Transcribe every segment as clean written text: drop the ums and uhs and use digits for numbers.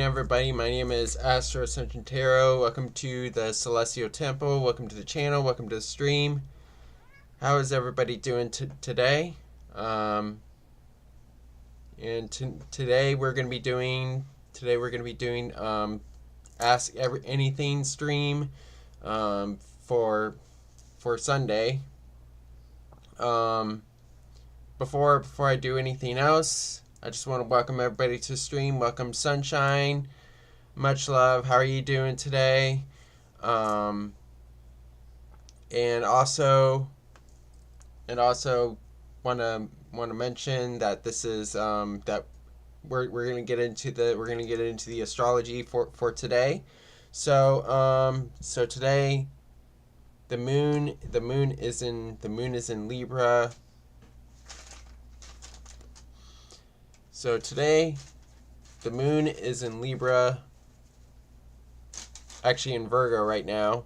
everybody. My name is Astro-Ascension Tarot. Welcome to the Celestial Temple. Welcome to the channel. Welcome to the stream. How is everybody doing today? Today we're going to be doing Ask Anything stream for Sunday. Before I do anything else, I just want to welcome everybody to the stream. Welcome, Sunshine. Much love. How are you doing today? And also want to mention that this is that we're going to get into the astrology for today. So today the moon is in Libra. So today, the moon is in Libra, actually in Virgo right now.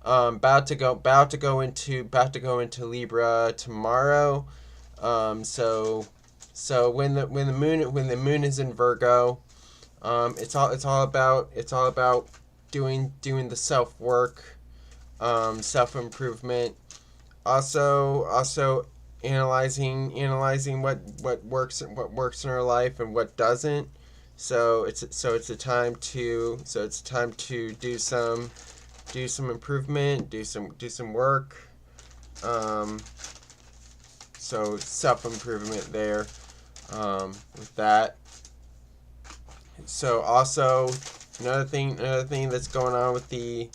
About to go into Libra tomorrow. So when the moon is in Virgo, it's all about doing the self work, self improvement. Also analyzing what works in our life and what doesn't. So it's a time to do some improvement, do some work. So self improvement there. With that. So also another thing that's going on with the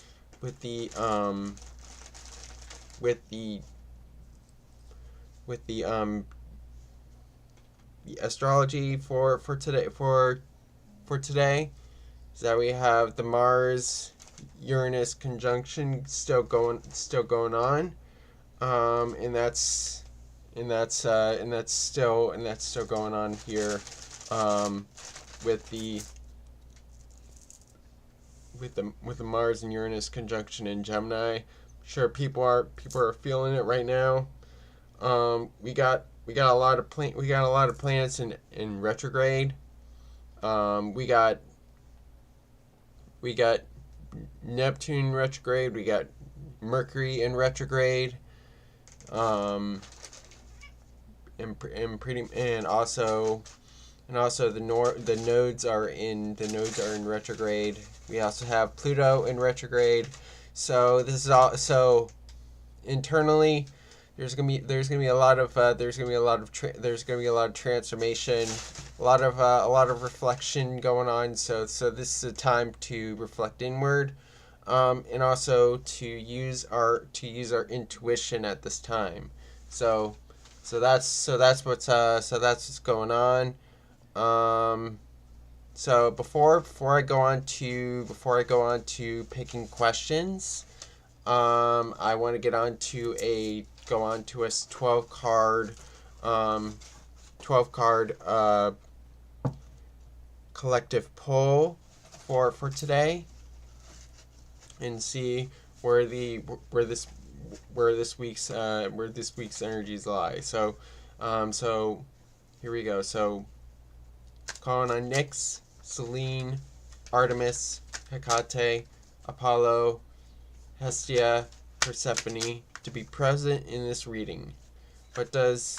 astrology for today is that we have the Mars Uranus conjunction still going on, and that's still going on here, with the Mars and Uranus conjunction in Gemini. I'm sure people are feeling it right now. We got a lot of planets in retrograde. We got Neptune retrograde. We got Mercury in retrograde. And also the nodes are in retrograde. We also have Pluto in retrograde. So this is all. So internally, there's gonna be a lot of transformation, a lot of reflection going on. So this is a time to reflect inward, and also to use our intuition at this time. So that's what's going on. So before I go on to picking questions, I want to go on to a 12 card collective pull for today, and see where this week's energies lie. So here we go. So calling on Nyx, Selene, Artemis, Hecate, Apollo, Hestia, Persephone to be present in this reading. What does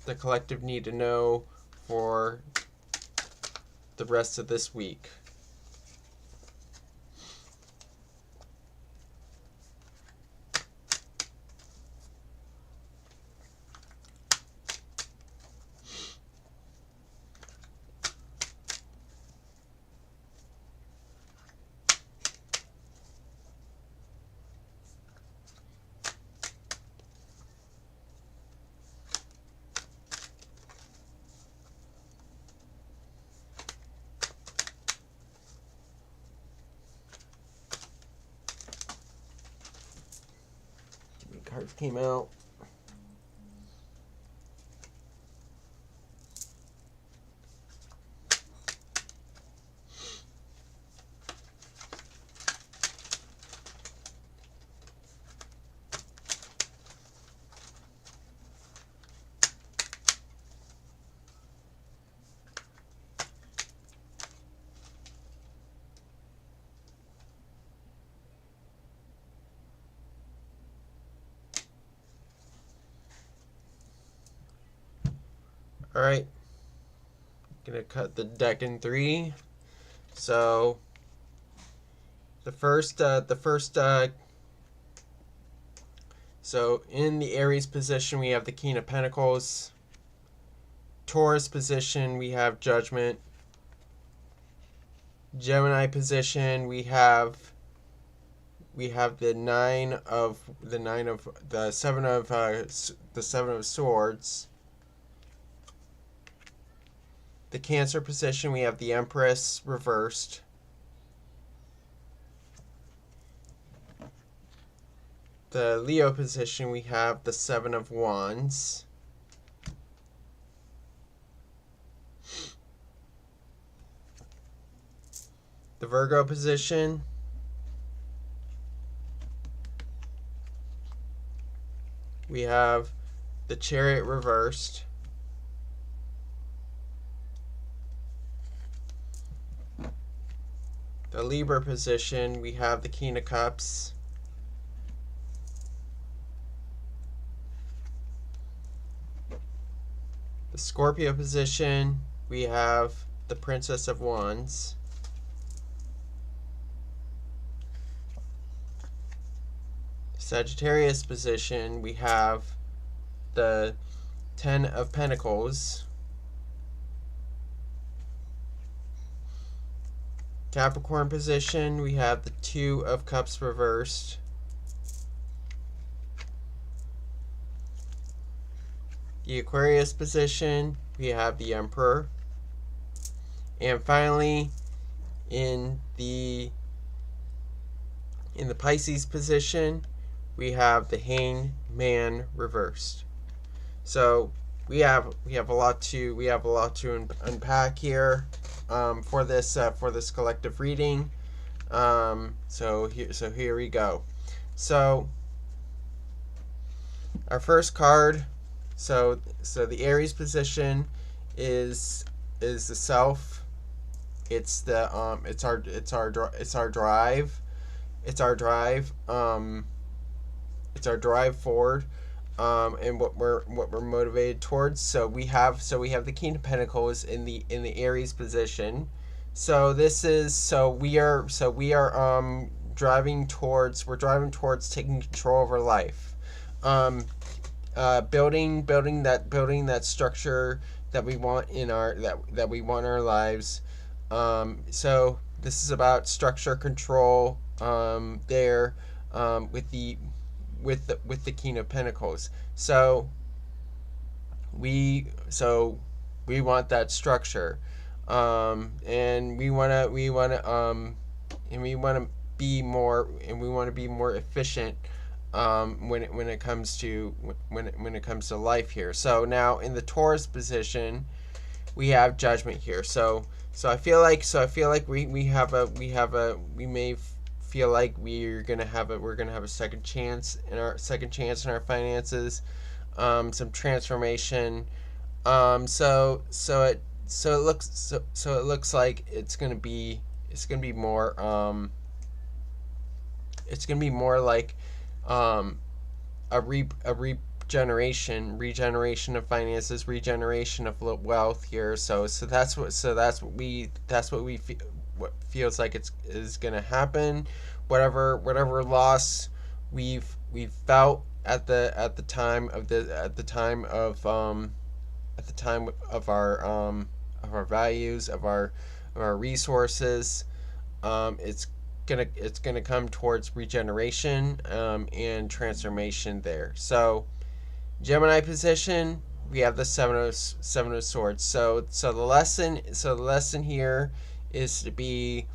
the collective need to know for the rest of this week? Cards came out. All right, gonna cut the deck in three. So so in the Aries position we have the King of Pentacles. Taurus position we have Judgment. Gemini position we have the seven of swords. The Cancer position we have the Empress reversed. The Leo position we have the Seven of Wands. The Virgo position we have the Chariot reversed. The Libra position we have the King of Cups. The Scorpio position we have the Princess of Wands. Sagittarius position we have the Ten of Pentacles. Capricorn position we have the Two of Cups reversed. The Aquarius position we have the Emperor. And finally in the Pisces position we have the Hangman reversed. So we have a lot to unpack here for this collective reading. So here we go. So our first card. So the Aries position is the self. It's the it's our drive. It's our drive. It's our drive forward, and what we're motivated towards. So we have the King of Pentacles in the Aries position. So we are driving towards taking control of our life, building that structure that we want in our lives. So this is about structure, control. With the King of Pentacles. So we want that structure, and we want to be more efficient when it comes to life here. So now in the Taurus position we have Judgment here. So I feel like we may feel like we're gonna have a second chance in our finances, some transformation. So it looks like it's gonna be more like a regeneration of finances, regeneration of wealth here. So that's what feels like is going to happen. Whatever loss we've felt at the time of our values, of our resources, it's gonna come towards regeneration and transformation there. So Gemini position we have the seven of swords. So the lesson here is to be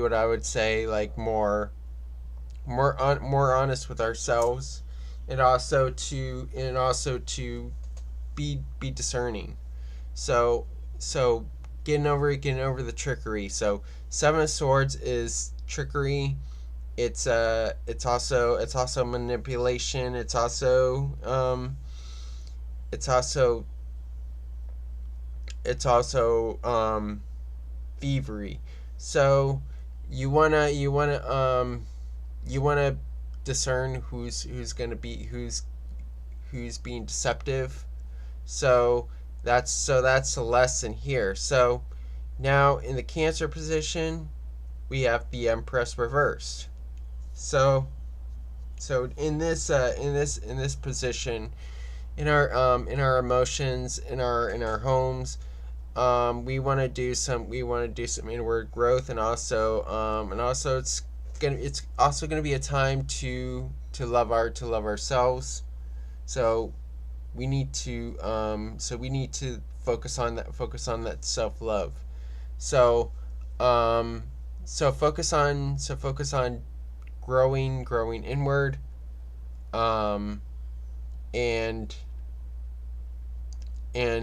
what I would say, like more honest with ourselves, and also to be discerning. So getting over the trickery. So Seven of Swords is trickery. It's also manipulation. It's also thievery. So you wanna discern who's who's being deceptive. So that's a lesson here. So now in the Cancer position, we have the Empress reversed. So in this position, in our emotions, in our homes, we want to do some inward growth, and also it's also gonna be a time to love ourselves. So we need to focus on that self love. So focus on growing inward, and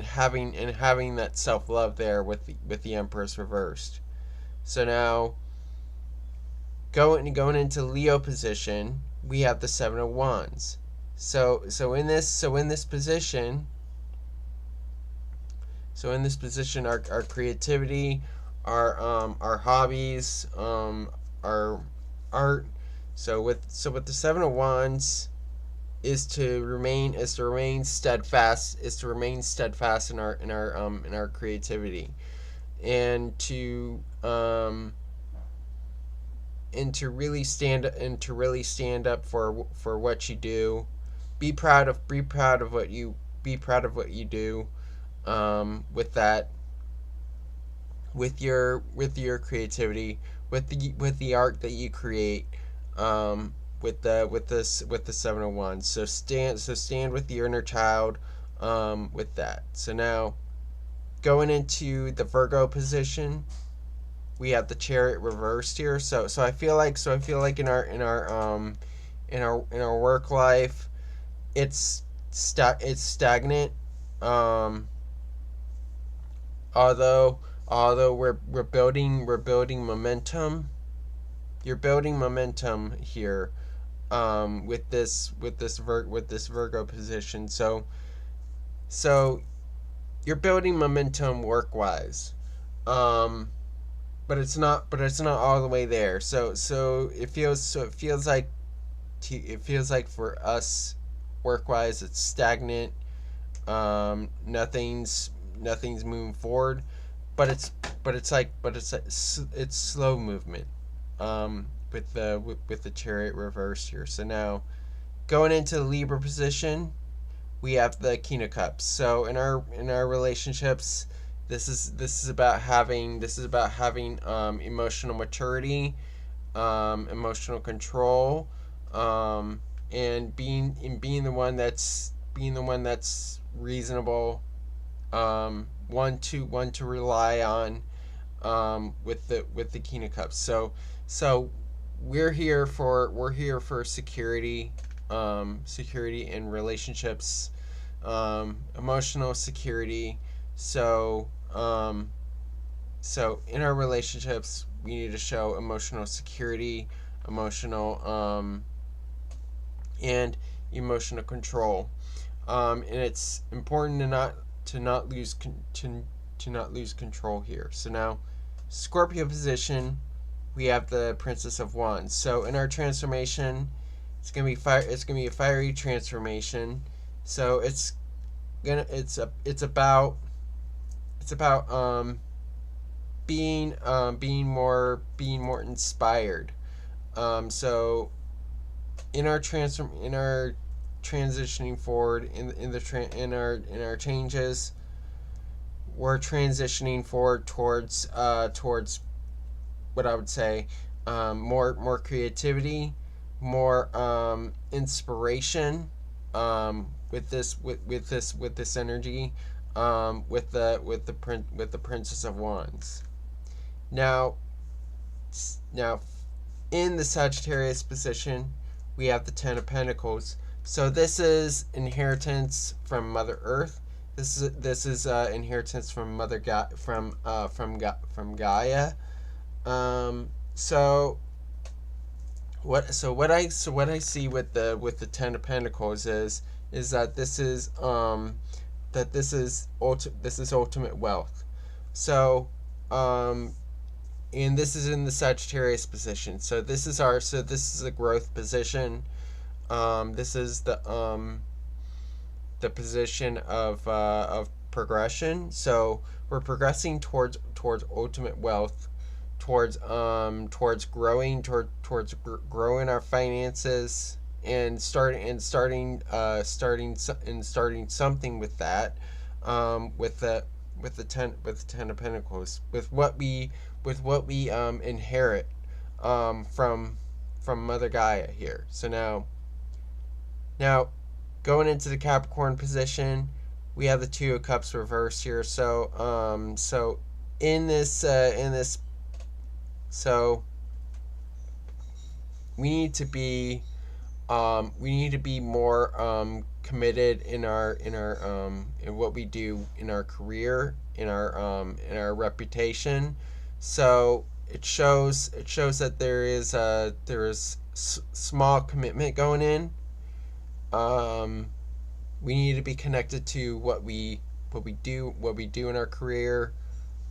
having that self love there with the Empress reversed. So now going into Leo position, we have the Seven of Wands. So in this position, our creativity, our hobbies, our art. So with the Seven of Wands is to remain steadfast in our creativity, and to really stand up for what you do. Be proud of what you do, with that, with your creativity, with the art that you create, with the Seven of Wands. So stand with your inner child, with that. So now going into the Virgo position, we have the Chariot reversed here. So I feel like in our work life, it's stagnant. Although we're building momentum. You're building momentum here, with this Virgo position. So you're building momentum work wise, but it's not all the way there. So it feels like for us, work wise, it's stagnant. Nothing's moving forward, but it's slow movement, with the Chariot reverse here. So now going into the Libra position, we have the King of Cups. So in our relationships, this is about having emotional maturity, emotional control, and being the one that's reasonable, one to rely on, with the King of Cups. So we're here for security, in relationships, emotional security. So in our relationships, we need to show emotional security, and emotional control. And it's important to not lose control here. So now, Scorpio position, we have the Princess of Wands. So in our transformation, it's gonna be a fiery transformation. So it's about being more inspired. So in our transitioning forward, in our changes, we're transitioning forward towards what I would say, more creativity, more inspiration, with this energy, with the Princess of Wands. Now in the Sagittarius position, we have the Ten of Pentacles. So this is inheritance from Mother Earth. This is inheritance from from Gaia. So what I see with the Ten of Pentacles is that this is ultimate wealth. So and this is in the Sagittarius position. So this is a growth position. This is the the position of progression. So we're progressing towards ultimate wealth, towards growing growing our finances, and starting something with that, with the ten of Pentacles, with what we inherit from Mother Gaia here. So now going into the Capricorn position, we have the Two of Cups reversed here. So in this so we need to be more committed in in what we do in our career, in our reputation. So it shows that there is small commitment going in. We need to be connected to what we do in our career,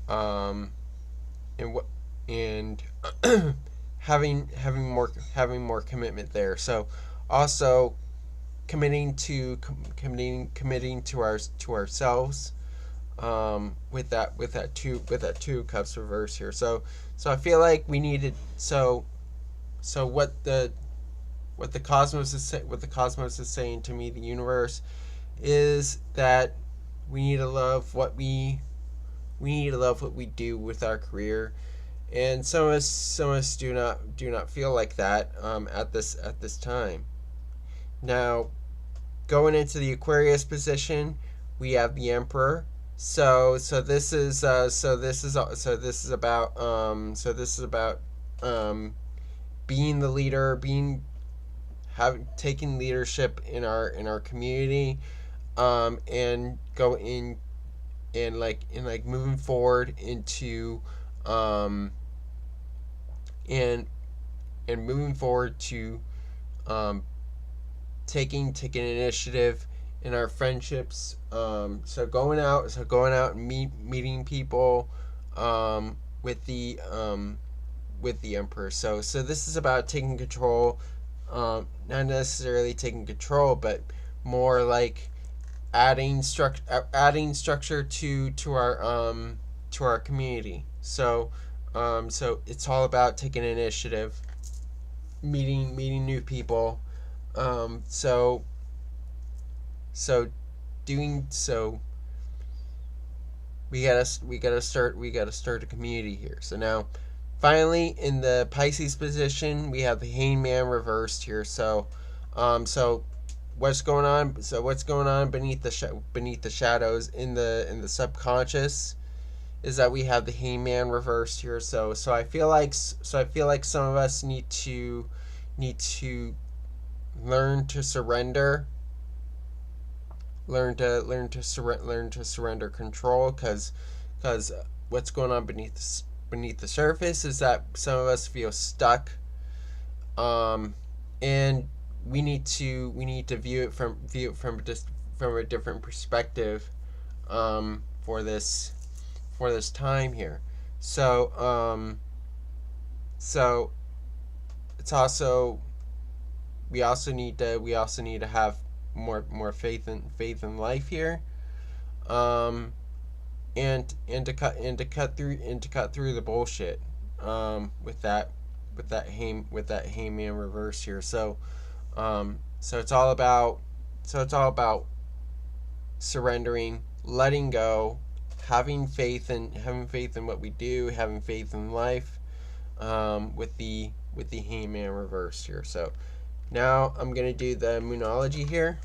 um, and what and having more commitment there. So also committing to ourselves, with that two cups reverse here. So I feel like we needed so what the cosmos is saying to me, the universe, is that we need to love what we do with our career. And some of us do not feel like that, at this time. Now, going into the Aquarius position, we have the Emperor. This is about being the leader, taking leadership in our community, and go in and like moving forward into and moving forward to taking initiative in our friendships. So going out and meeting people, with the Emperor. So this is about taking control, not necessarily taking control, but more like adding structure to our community. So it's all about taking initiative, meeting new people. So doing so, we gotta start a community here. So now, finally, in the Pisces position, we have the Hangman reversed here. So what's going on? So what's going on beneath the shadows in the subconscious is that we have the Hangman reversed here. So I feel like some of us need to learn to surrender, learn to surrender control, because what's going on beneath the surface is that some of us feel stuck, and we need to view it from a different perspective, for this time here. So it's also we also need to have more faith in life here, and to cut through the bullshit, with that Hangman reverse here. So it's all about surrendering, letting go, having faith in what we do, having faith in life, with the Hangman reverse here. So now I'm gonna do the Moonology here.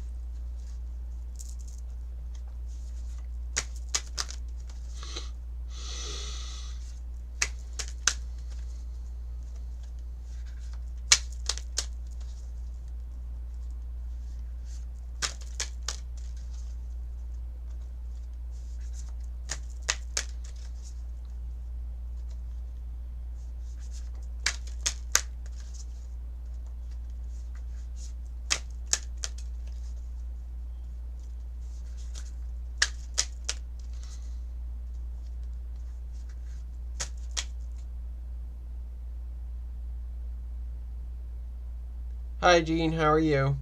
Hi, Jean. How are you?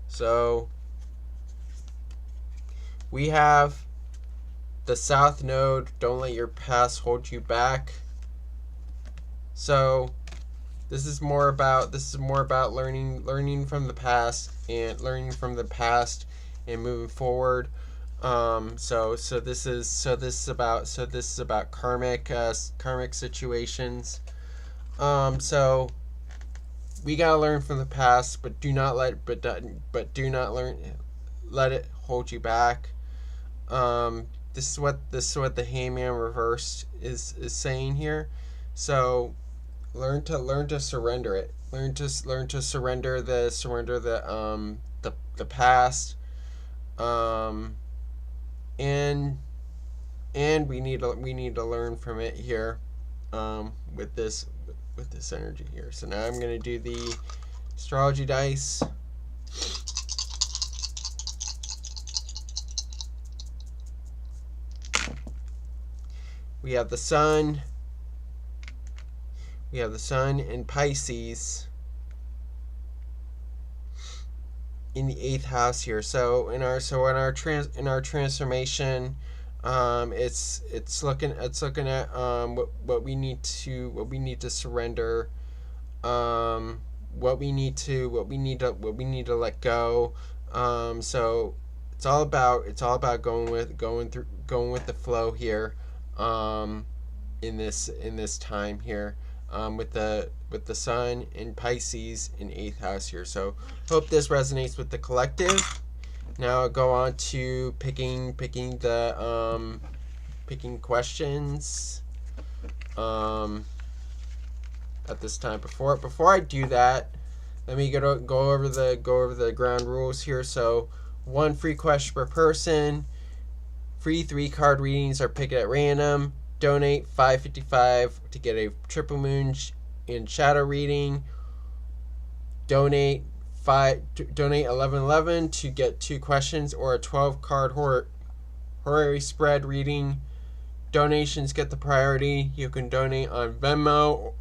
So we have the South Node. Don't let your past hold you back. So this is more about learning from the past and moving forward. So this is about karmic situations. So we gotta learn from the past, but do not let it hold you back. This is what the Hangman reversed is saying here. So learn to surrender it. Learn to surrender the past. And we need to learn from it here, with this energy here. So now I'm gonna do the astrology dice. We have the sun. We have the sun in Pisces in the 8th house here. So in our transformation, it's looking at what we need to surrender, what we need to let go. So it's all about going with the flow here, in this time here, with the sun in Pisces in 8th house here. So hope this resonates with the collective. Now I'll go on to picking questions at this time. Before I do that, let me go over the ground rules here. So 1 free question per person. Free 3-card readings are picked at random. Donate $5.55 to get a triple moon in shadow reading. Donate $11.11 to get 2 questions or a 12-card horary spread reading. Donations get the priority. You can donate on Venmo,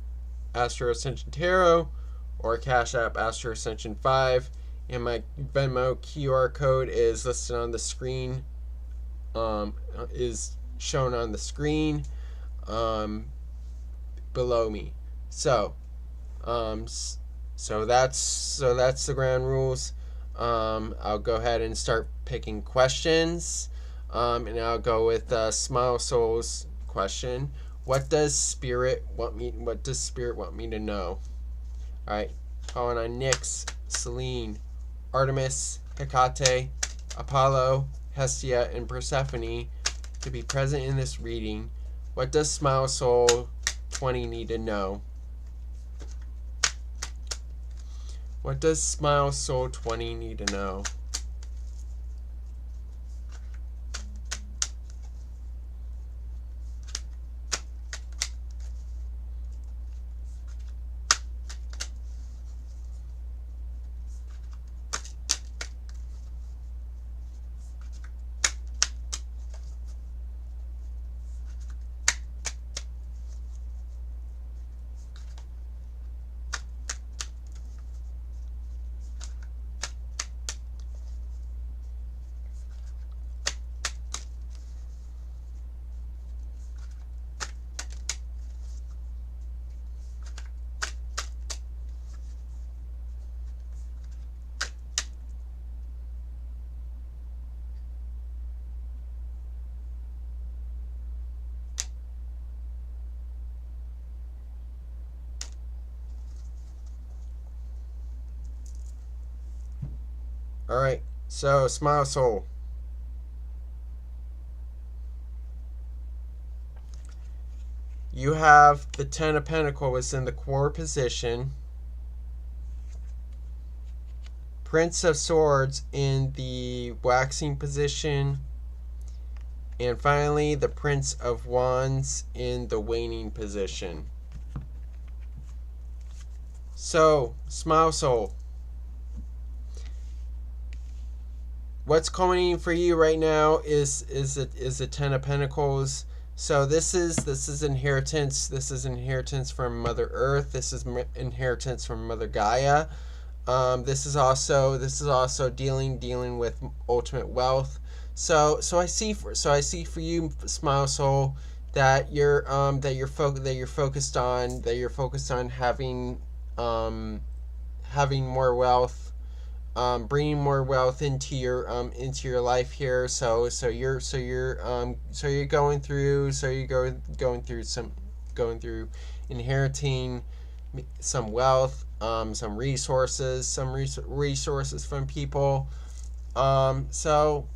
Astro-Ascension Tarot, or Cashapp, Astro-Ascension 5. And my Venmo QR code is listed on the screen. Is shown on the screen below me. So that's the ground rules. I'll go ahead and start picking questions, and I'll go with Smile Soul's question. What does Spirit want me to know? All right, calling on Nyx, Selene, Artemis, Hecate, Apollo, Hestia, and Persephone to be present in this reading. What does Smile Soul 20 need to know? What does Smile Soul 20 need to know? All right, so Smile Soul. You have the 10 of Pentacles in the core position. Prince of Swords in the waxing position. And finally, the Prince of Wands in the waning position. So, Smile Soul. What's coming for you right now is the 10 of Pentacles. So this is inheritance. This is inheritance from Mother Earth. This is inheritance from Mother Gaia. This is also dealing with ultimate wealth. So I see for you, Smile Soul, that you're focused on having more wealth, bringing more wealth into your life here. So you're going through inheriting some wealth, some resources from people. So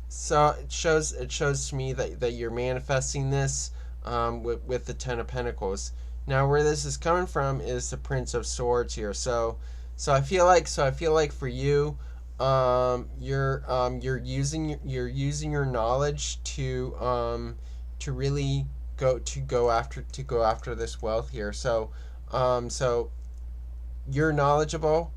it shows to me that you're manifesting this, with the Ten of Pentacles. Now, where this is coming from is the Prince of Swords here. So I feel like for you, you're using your knowledge to really go after this wealth here. So you're knowledgeable,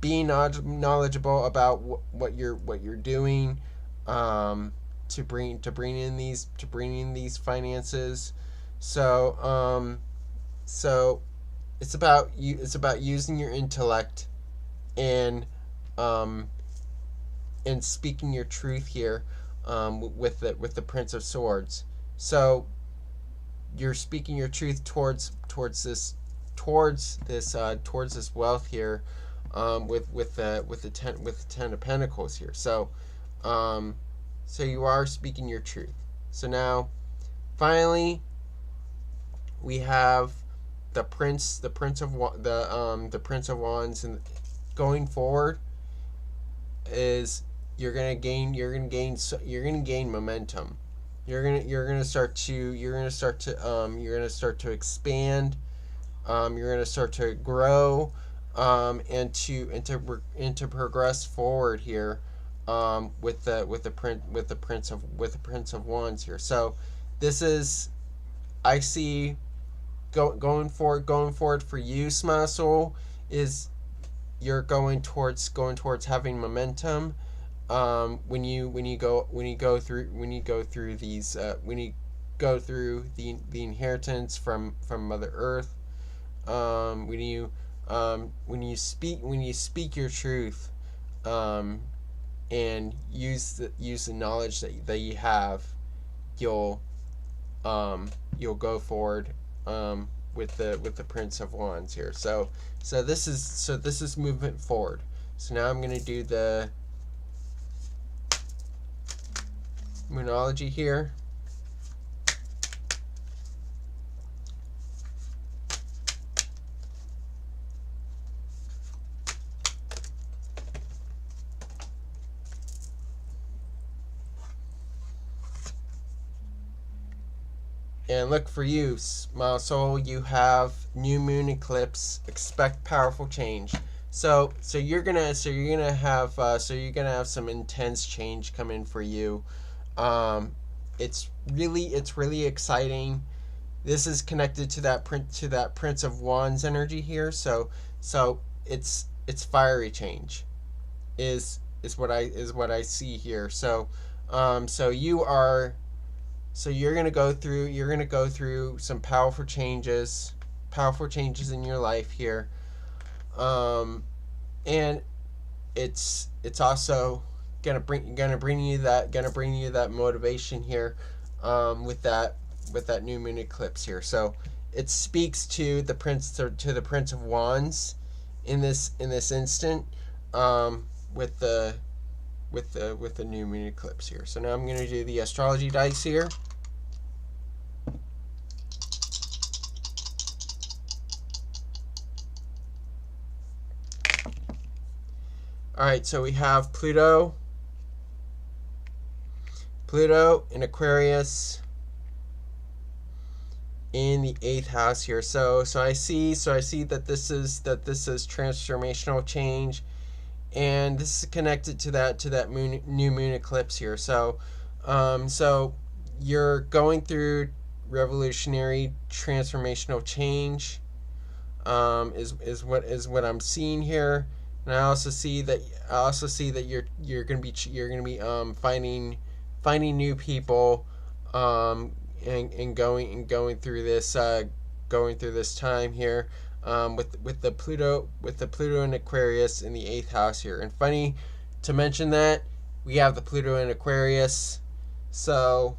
being knowledgeable about what you're doing, to bring in these finances. So it's about using your intellect, and speaking your truth here, with the Prince of Swords. So you're speaking your truth towards this wealth here, with the Ten of Pentacles here. So you are speaking your truth. So now, finally, we have the Prince of Wands, and going forward is you're gonna gain momentum. You're gonna start to expand. You're gonna start to grow, and to progress forward here, with the Prince of Wands here. So this is, I see, going forward for you, Smile Soul, is you're going towards having momentum. When you go through the inheritance from Mother Earth, when you speak your truth, and use the knowledge that you have, you'll go forward, with the Prince of Wands here. So this is movement forward. So now I'm going to do the Moonology here. And look, for you, Smile Soul, you have new moon eclipse. Expect powerful change. So you're gonna have some intense change come in for you. It's really exciting. This is connected to that Prince of Wands energy here. So it's fiery change, is what I see here. So you're gonna go through some powerful changes in your life here, and it's also gonna bring you that motivation here, with that new moon eclipse here. So it speaks to the Prince of Wands in this instant, with the new moon eclipse here. So now I'm going to do the astrology dice here. Alright, so we have Pluto in Aquarius in the 8th house here. So I see that this is transformational change, and this is connected to that new moon eclipse here. So you're going through revolutionary transformational change, is what I'm seeing here. And I also see that you're gonna be finding new people, and going through this time here. with the Pluto and Aquarius in the 8th house here. And funny to mention that we have the Pluto in Aquarius, so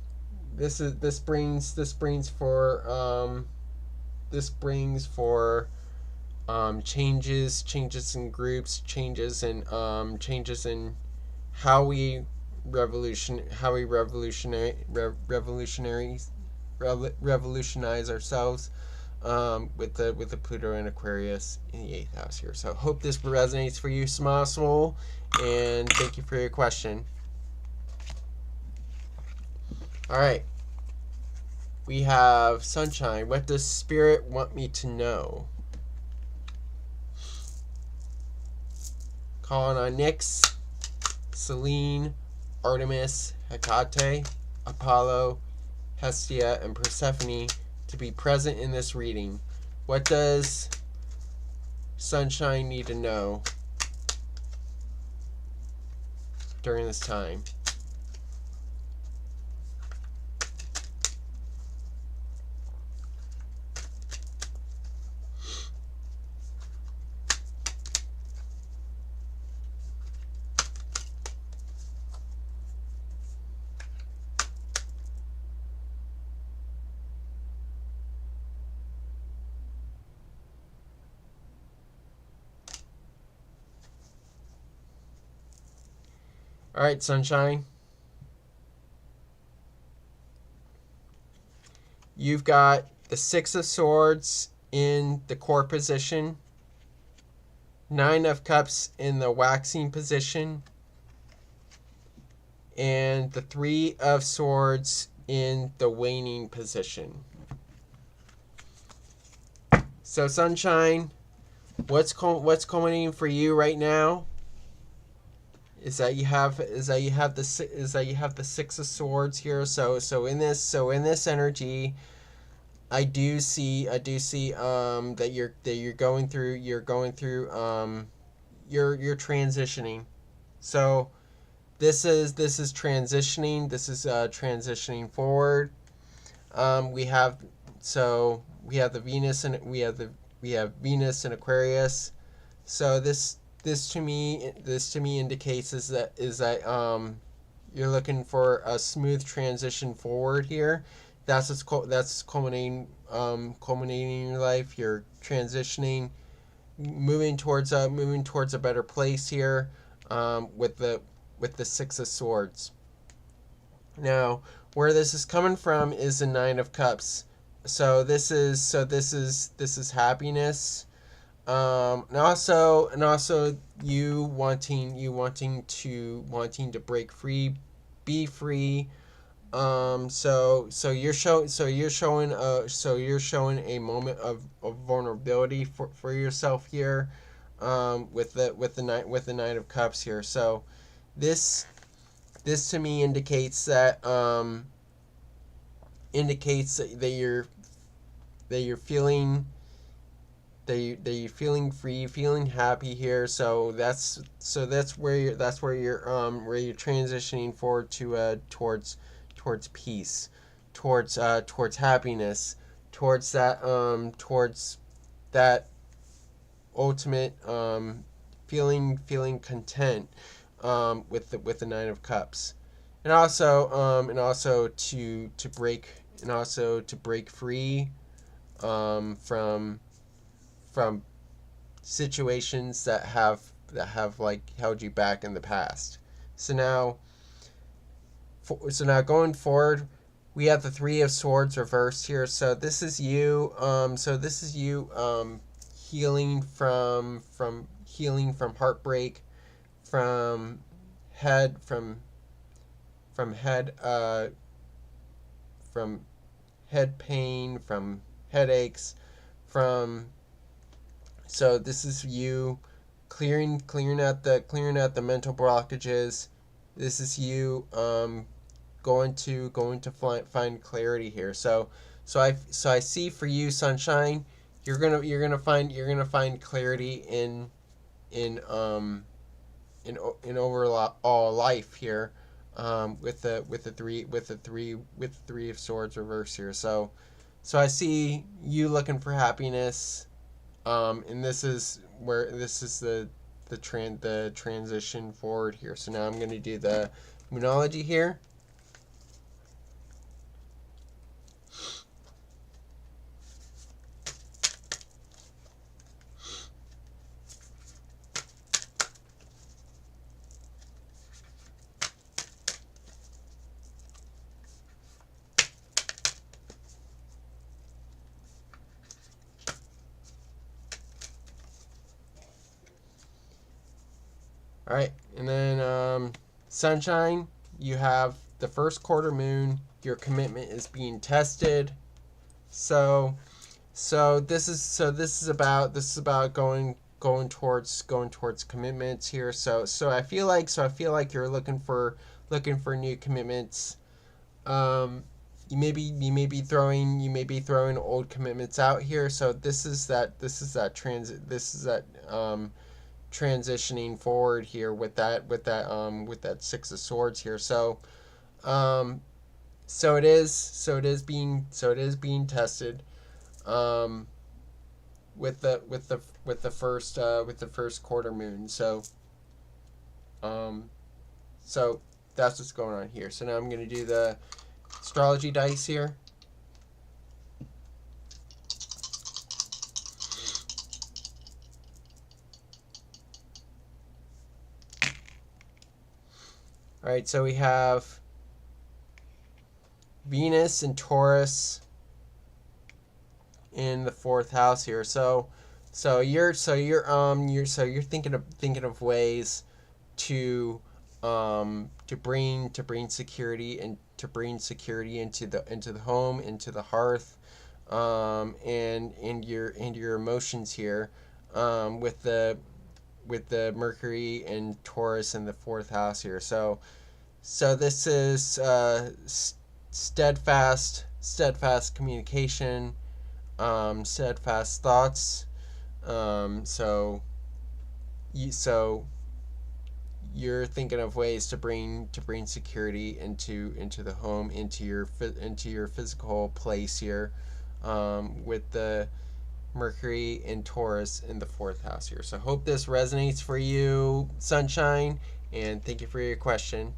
this brings for changes in groups, changes in how we revolutionize ourselves, with the Pluto and Aquarius in the 8th house here. So hope this resonates for you, small soul, and thank you for your question. All right, we have Sunshine. What does Spirit want me to know? Calling on Nyx, Selene, Artemis, Hecate, Apollo, Hestia, and Persephone to be present in this reading. What does Sunshine need to know during this time? All right, Sunshine. You've got the 6 of Swords in the core position, 9 of Cups in the waxing position, and the 3 of Swords in the waning position. So, Sunshine, what's coming in for you right now is that you have the 6 of Swords here. So in this energy, I do see that you're going through you're transitioning. So this is transitioning. This is transitioning forward. We have the Venus, and we have Venus in Aquarius. So this to me indicates is that you're looking for a smooth transition forward here. That's culminating in your life. You're transitioning, moving towards a better place here, with the 6 of Swords. Now, where this is coming from is the 9 of Cups. So this is happiness. And also you wanting to break free, be free. So you're showing a moment of vulnerability for yourself here, with the Knight of Cups here. So this to me indicates that you're feeling free, feeling happy here. So that's where you're transitioning forward to towards peace, towards happiness, towards that ultimate feeling content, with the 9 of Cups, and also to break free, from situations that have like held you back in the past. So now going forward, we have the 3 of Swords reversed here. So this is you. Healing from heartbreak, from head pain, from headaches, so this is you clearing out the mental blockages. This is you going to find clarity here. So I see for you, Sunshine, you're gonna find clarity in overall life here, with the 3 of Swords reverse here. So I see you looking for happiness, And this is where this is the transition forward here. So now I'm going to do the Moonology here. All right, and then sunshine, you have the first quarter moon. Your commitment is being tested. So this is about going towards commitments here. So I feel like you're looking for new commitments. You may be throwing old commitments out here. So this is that transitioning forward here with that Six of Swords here. So it is being tested with the first quarter moon. So that's what's going on here. So now I'm going to do the astrology dice here. All right, so we have Venus and Taurus in the fourth house here. So you're thinking of ways to bring security and to bring security into the home, into the hearth, and your emotions here, with the Mercury and Taurus in the fourth house here. So this is steadfast communication, steadfast thoughts. So you're thinking of ways to bring security into the home, into your physical place here, with the Mercury and Taurus in the fourth house here. So I hope this resonates for you, sunshine, and thank you for your question.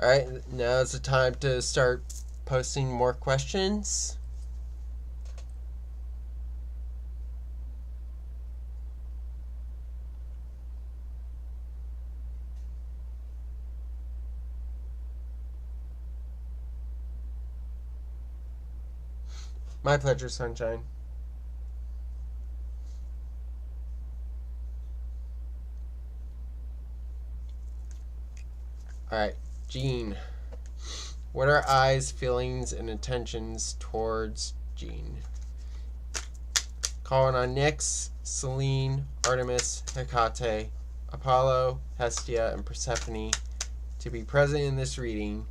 All right, now is the time to start posting more questions. My pleasure, sunshine. All right, Jean. What are eyes, feelings, and intentions towards Jean? Calling on Nyx, Selene, Artemis, Hecate, Apollo, Hestia, and Persephone to be present in this reading.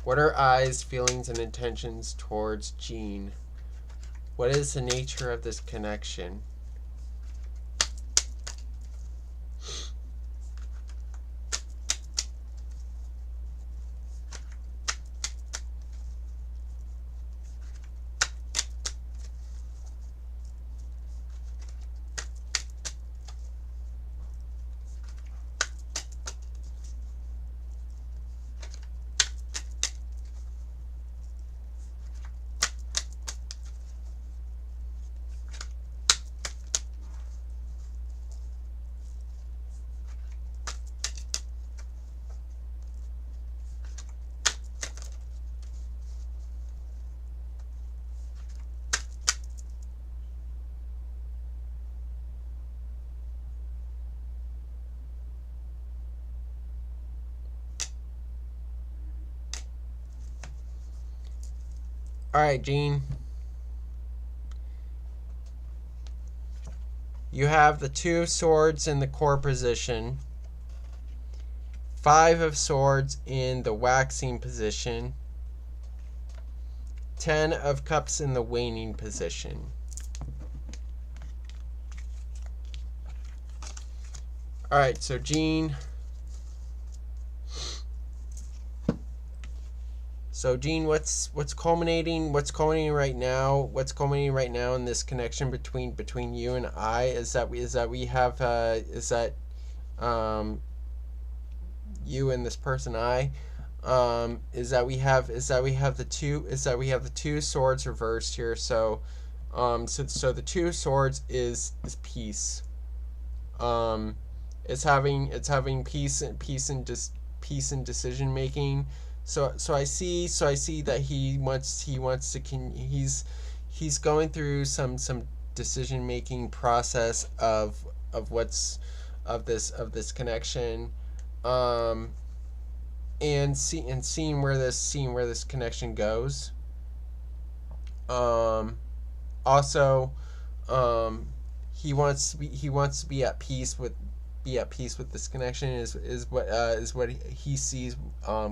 What are eyes, feelings, and intentions towards Jean? What is the nature of this connection? All right, Jean. You have the Two of Swords in the core position, Five of Swords in the waxing position, Ten of Cups in the waning position. All right, so Gene. So Gene, what's culminating right now? What's culminating right now in this connection between you and I is that we have you and this person I is that we have the two swords reversed here. So so the two swords is peace. It's having peace and decision making. So I see that he's going through some decision making process of what's of this connection, um and seeing where this connection goes. Also, um he wants to be at peace with this connection is what he sees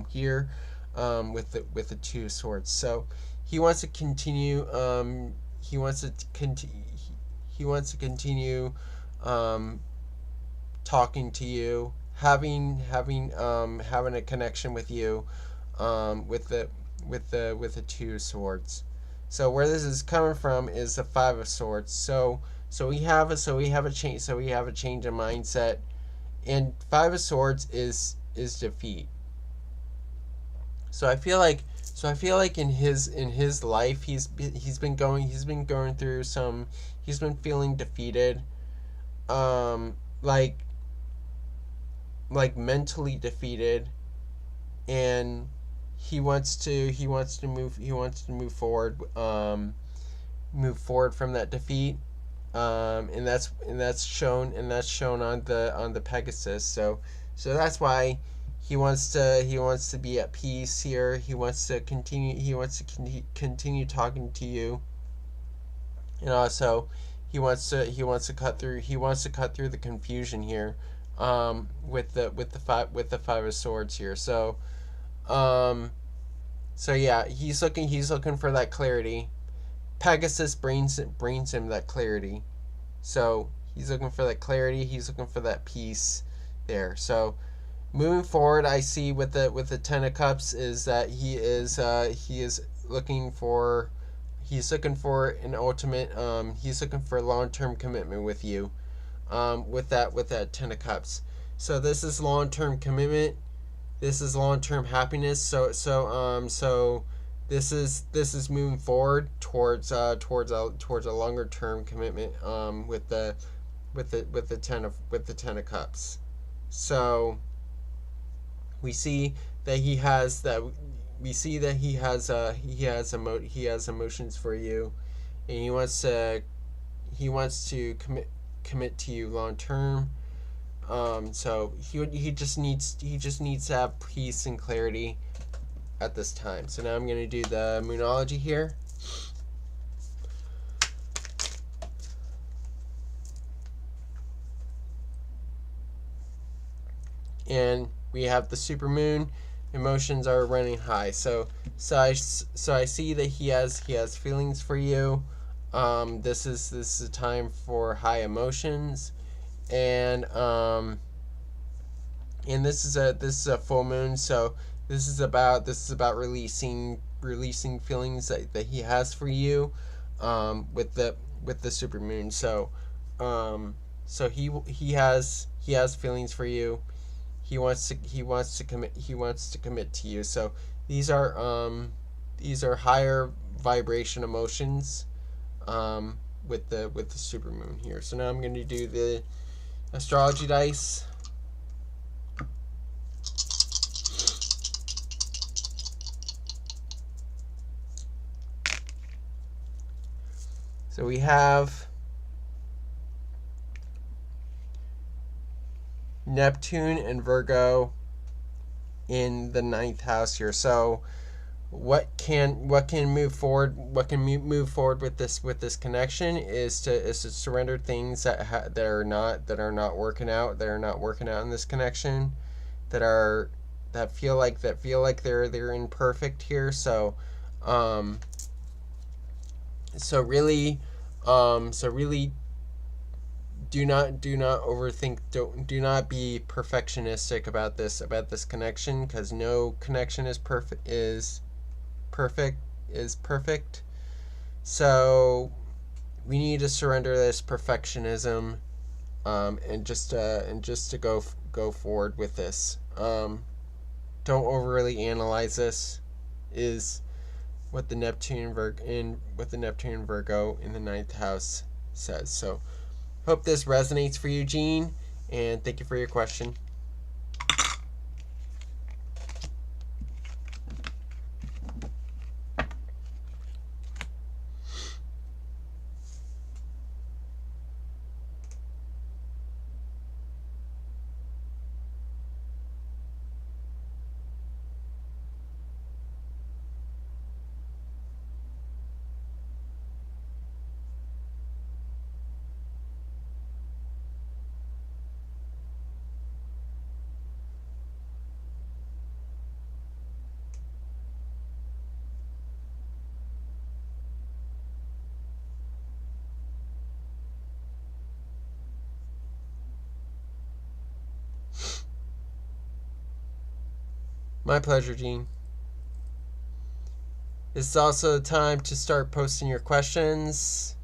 here, with the two swords. So he wants to continue he wants to continue talking to you, having a connection with you, with the two swords. So where this is coming from is the Five of Swords. So we have a change of mindset, and Five of Swords is defeat. So I feel like in his life he's been going through some, he's been feeling defeated, like mentally defeated, and he wants to move forward, from that defeat, and that's shown on the Pegasus. So that's why he wants to be at peace here. He wants to continue talking to you, and also he wants to cut through the confusion here, with the Five of Swords here. So yeah, he's looking for that clarity. Pegasus brings him that clarity. So he's looking for that clarity. He's looking for that peace there. So moving forward, I see with the Ten of Cups is that he is looking for an ultimate. He's looking for a long-term commitment with you. With that Ten of Cups. So this is long-term commitment. This is long-term happiness. So this is moving forward towards a longer term commitment, with the Ten of Cups. So we see that he has emotions for you, and he wants to commit to you long term. So he just needs to have peace and clarity at this time. So now I'm going to do the Moonology here. And we have the supermoon. Emotions are running high. So I see that he has feelings for you. This is a time for high emotions, and this is a full moon. So this is about releasing feelings that he has for you, with the supermoon. So he has feelings for you. He wants to commit to you. So these are higher vibration emotions, with the supermoon here. So now I'm going to do the astrology dice. So we have Neptune and Virgo in the 9th house here. So what can move forward with this connection is to surrender things that are not working out in this connection, that feel like they're imperfect here. So really do not overthink. Do not be perfectionistic about this connection, because no connection is perfect is perfect. So we need to surrender this perfectionism, and just to go forward with this. Don't overly analyze this. Is what the Neptune Virgo in the ninth house says. So hope this resonates for you, Gene, and thank you for your question. My pleasure, Gene. This is also the time to start posting your questions.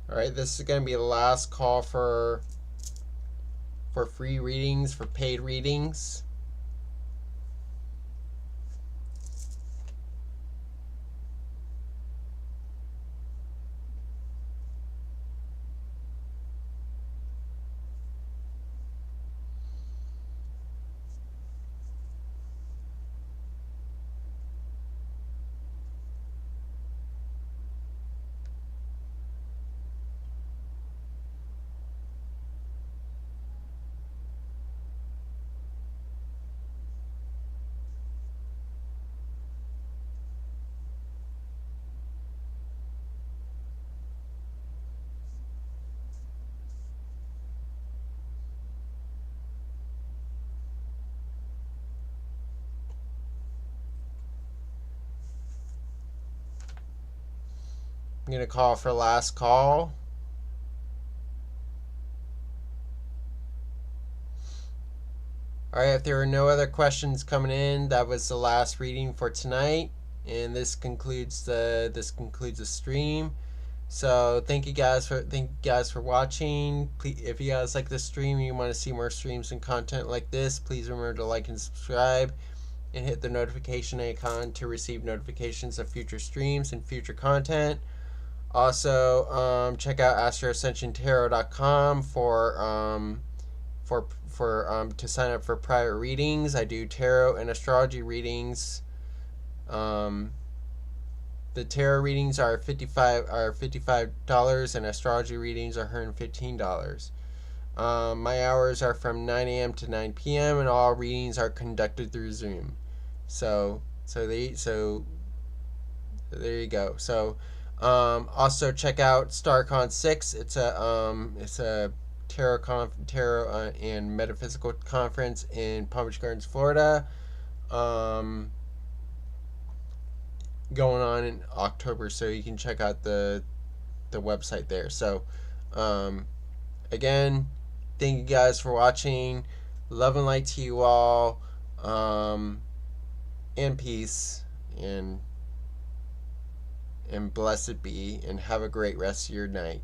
All right, this is going to be the last call for free readings, for paid readings. I'm going to call for last call. Alright, if there are no other questions coming in, that was the last reading for tonight. And this concludes the stream. So thank you guys for watching. Please, if you guys like this stream and you want to see more streams and content like this, please remember to like and subscribe and hit the notification icon to receive notifications of future streams and future content. Also, check out Astro-Ascension-Tarot.com to sign up for private readings. I do tarot and astrology readings. The tarot readings are $55 and astrology readings are $115. My hours are from 9 a.m. to 9 p.m. and all readings are conducted through Zoom. So there you go. So also check out StarCon 6. It's a tarot and metaphysical conference in Palm Beach Gardens, Florida. Going on in October, so you can check out the website there. So again, thank you guys for watching. Love and light to you all. And peace and blessed be, and have a great rest of your night.